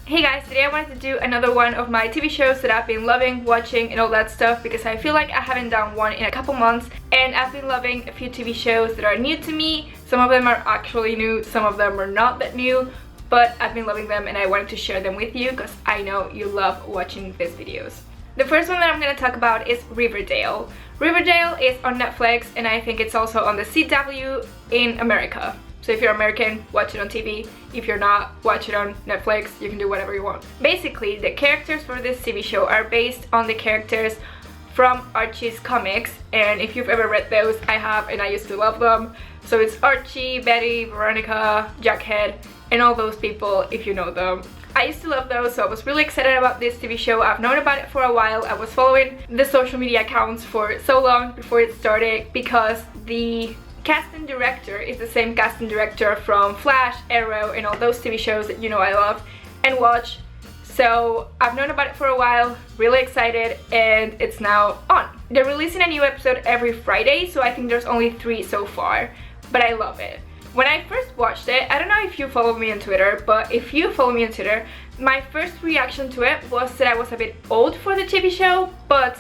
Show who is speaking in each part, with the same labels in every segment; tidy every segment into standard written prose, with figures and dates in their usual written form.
Speaker 1: Hey guys, today I wanted to do another one of my TV shows that I've been loving, watching and all that stuff because I feel like I haven't done one in a couple months and I've been loving a few TV shows that are new to me. Some of them are actually new, some of them are not that new, but I've been loving them and I wanted to share them with you because I know you love watching these videos. The first one that I'm going to talk about is Riverdale. Riverdale is on Netflix and I think it's also on the CW in America. So if you're American, watch it on TV. If you're not, watch it on Netflix. You can do whatever you want. Basically, the characters for this TV show are based on the characters from Archie's comics. And if you've ever read those, I have and I used to love them. So it's Archie, Betty, Veronica, Jughead, and all those people if you know them. I used to love those, so I was really excited about this TV show. I've known about it for a while. I was following the social media accounts for so long before it started because the casting director is the same casting director from Flash, Arrow, and all those TV shows that you know I love and watch. So I've known about it for a while, really excited, and it's now on. They're releasing a new episode every Friday, so I think there's only 3 so far, but I love it. When I first watched it, I don't know if you follow me on Twitter, but if you follow me on Twitter, my first reaction to it was that I was a bit old for the TV show, but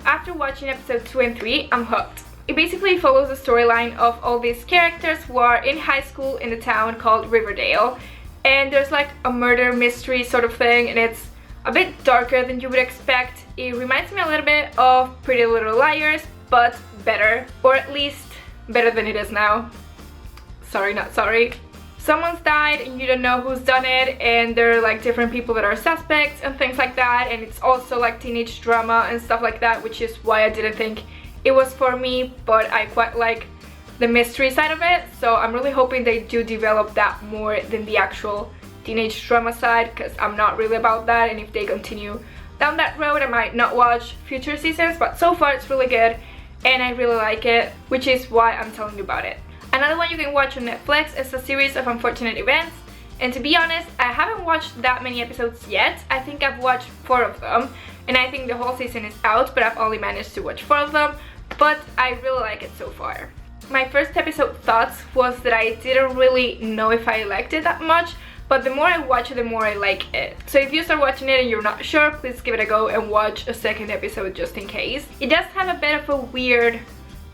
Speaker 1: after watching episode 2 and 3, I'm hooked. It basically follows the storyline of all these characters who are in high school in the town called Riverdale, and there's like a murder mystery sort of thing, and it's a bit darker than you would expect. It reminds me a little bit of Pretty Little Liars, but better, or at least better than it is now. Sorry, not sorry. Someone's died and you don't know who's done it, and there are like different people that are suspects and things like that, and it's also like teenage drama and stuff like that, which is why I didn't think it was for me, but I quite like the mystery side of it, so I'm really hoping they do develop that more than the actual teenage drama side, because I'm not really about that, and if they continue down that road I might not watch future seasons, but so far it's really good and I really like it, which is why I'm telling you about it. Another one you can watch on Netflix is a series of unfortunate events, and to be honest, I haven't watched that many episodes yet. I think I've watched 4 of them, and I think the whole season is out, but I've only managed to watch 4 of them, but I really like it so far. My first episode thoughts was that I didn't really know if I liked it that much, but the more I watch it, the more I like it. So if you start watching it and you're not sure, please give it a go and watch a second episode just in case. It does have a bit of a weird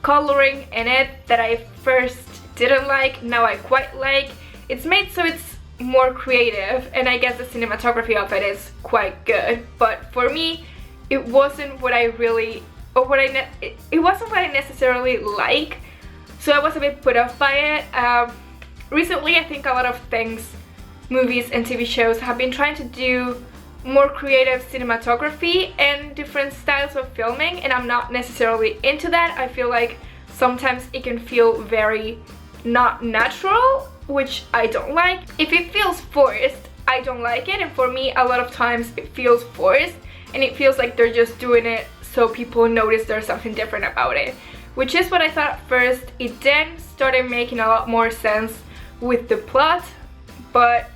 Speaker 1: coloring in it that I first didn't like, now I quite like. It's made so it's more creative, and I guess the cinematography of it is quite good, but for me it wasn't what I really, or what it wasn't what I necessarily like, so I was a bit put off by it. Recently I think a lot of things, movies and TV shows, have been trying to do more creative cinematography and different styles of filming, and I'm not necessarily into that. I feel like sometimes it can feel very not natural, which I don't like. If it feels forced, I don't like it, and for me a lot of times it feels forced and it feels like they're just doing it so people notice there's something different about it, which is what I thought at first. It then started making a lot more sense with the plot, but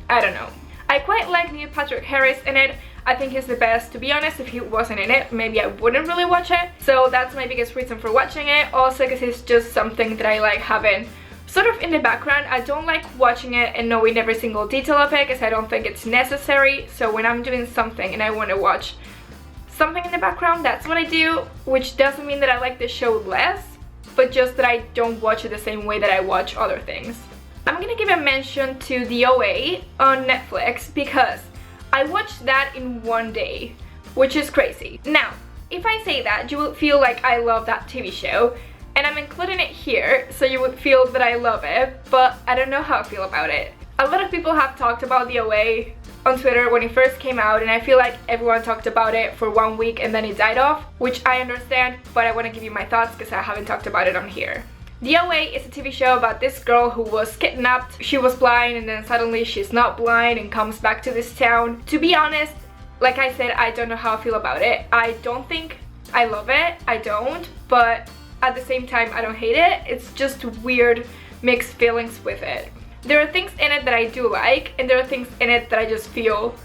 Speaker 1: I don't know. I quite like Neil Patrick Harris in it. I think he's the best. To be honest, if he wasn't in it, maybe I wouldn't really watch it. So that's my biggest reason for watching it. Also because it's just something that I like having sort of in the background. I don't like watching it and knowing every single detail of it because I don't think it's necessary. So when I'm doing something and I want to watch something in the background, that's what I do, which doesn't mean that I like the show less, but just that I don't watch it the same way that I watch other things. I'm gonna give a mention to the OA on Netflix because I watched that in one day, which is crazy. Now, if I say that, you will feel like I love that TV show, and I'm including it here so you would feel that I love it, but I don't know how I feel about it. A lot of people have talked about the OA on Twitter when it first came out, and I feel like everyone talked about it for 1 week and then it died off, which I understand, but I want to give you my thoughts because I haven't talked about it on here. The OA is a TV show about this girl who was kidnapped. She was blind and then suddenly she's not blind and comes back to this town. To be honest, like I said, I don't know how I feel about it. I don't think I love it, I don't, but at the same time I don't hate it. It's just weird mixed feelings with it. There are things in it that I do like, and there are things in it that I just feel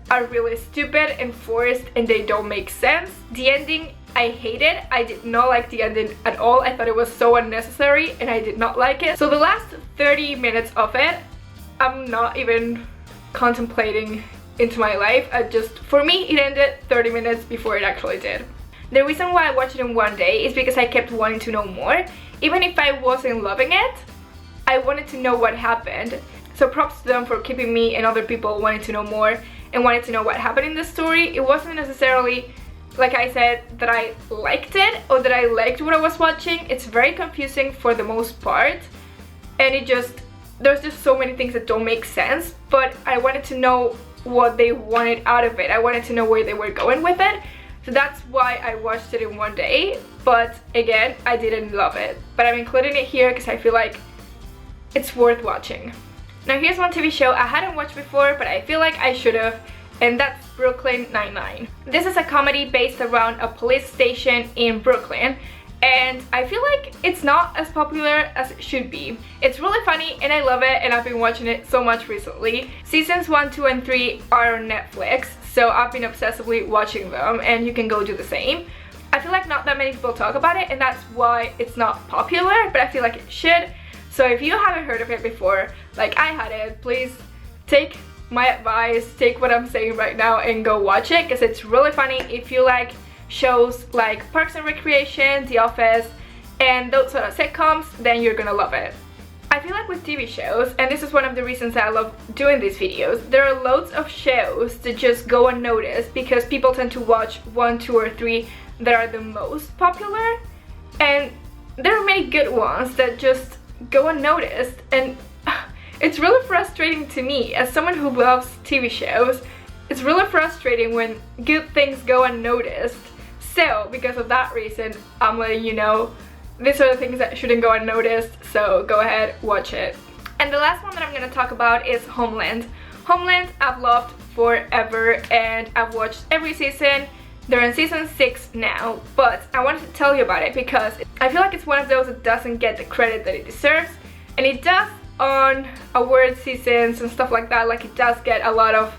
Speaker 1: are really stupid and forced and they don't make sense. The ending, I hate it. I did not like the ending at all. I thought it was so unnecessary and I did not like it. So the last 30 minutes of it, I'm not even contemplating into my life. For me, it ended 30 minutes before it actually did. The reason why I watched it in one day is because I kept wanting to know more. Even if I wasn't loving it, I wanted to know what happened. So props to them for keeping me and other people wanting to know more and wanting to know what happened in the story. It wasn't necessarily, like I said, that I liked it or that I liked what I was watching. It's very confusing for the most part, and there's just so many things that don't make sense, but I wanted to know what they wanted out of it. I wanted to know where they were going with it. So that's why I watched it in one day, but again, I didn't love it. But I'm including it here because I feel like it's worth watching. Now here's one TV show I hadn't watched before, but I feel like I should have, and that's Brooklyn Nine-Nine. This is a comedy based around a police station in Brooklyn, and I feel like it's not as popular as it should be. It's really funny and I love it, and I've been watching it so much recently. Seasons 1, 2, and 3 are on Netflix, so I've been obsessively watching them, and you can go do the same. I feel like not that many people talk about it, and that's why it's not popular, but I feel like it should. So if you haven't heard of it before, like I had it, please take my advice, take what I'm saying right now and go watch it, because it's really funny. If you like shows like Parks and Recreation, The Office, and those sort of sitcoms, then you're gonna love it. I feel like with TV shows, and this is one of the reasons that I love doing these videos, there are loads of shows that just go unnoticed because people tend to watch 1, 2, or 3 that are the most popular, and there are many good ones that just go unnoticed, and it's really frustrating to me as someone who loves TV shows. It's really frustrating when good things go unnoticed. So because of that reason, I'm letting you know these are the things that shouldn't go unnoticed, so go ahead, watch it. And the last one that I'm gonna talk about is Homeland. Homeland I've loved forever, and I've watched every season. They're in season 6 now, but I wanted to tell you about it because I feel like it's one of those that doesn't get the credit that it deserves, and it does on award seasons and stuff like that. Like, it does get a lot of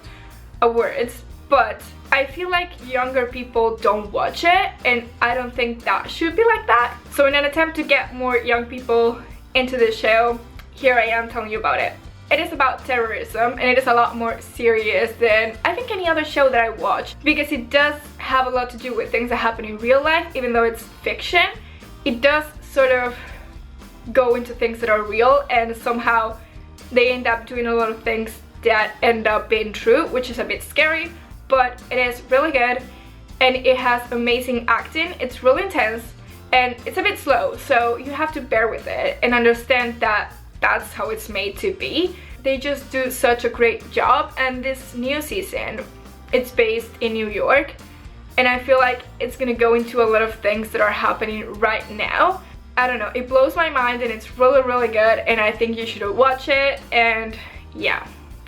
Speaker 1: awards, but I feel like younger people don't watch it, and I don't think that should be like that. So in an attempt to get more young people into the show, here I am telling you about it. It is about terrorism, and it is a lot more serious than I think any other show that I watch, because it does have a lot to do with things that happen in real life. Even though it's fiction, it does sort of go into things that are real, and somehow they end up doing a lot of things that end up being true, which is a bit scary, but it is really good, and it has amazing acting. It's really intense, and it's a bit slow, so you have to bear with it and understand that that's how it's made to be. They just do such a great job, and this new season, it's based in New York, and I feel like it's gonna go into a lot of things that are happening right now. I don't know, it blows my mind, and it's really, really good, and I think you should watch it. And yeah,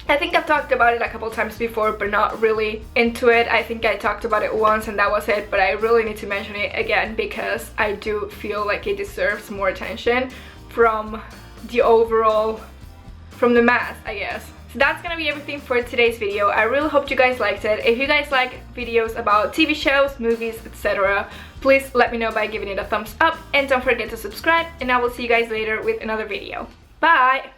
Speaker 1: I think I've talked about it a couple times before, but not really into it. I think I talked about it once and that was it, but I really need to mention it again because I do feel like it deserves more attention from the overall, from the mass, I guess. So that's gonna be everything for today's video. I really hope you guys liked it. If you guys like videos about TV shows, movies, etc., please let me know by giving it a thumbs up, and don't forget to subscribe, and I will see you guys later with another video. Bye!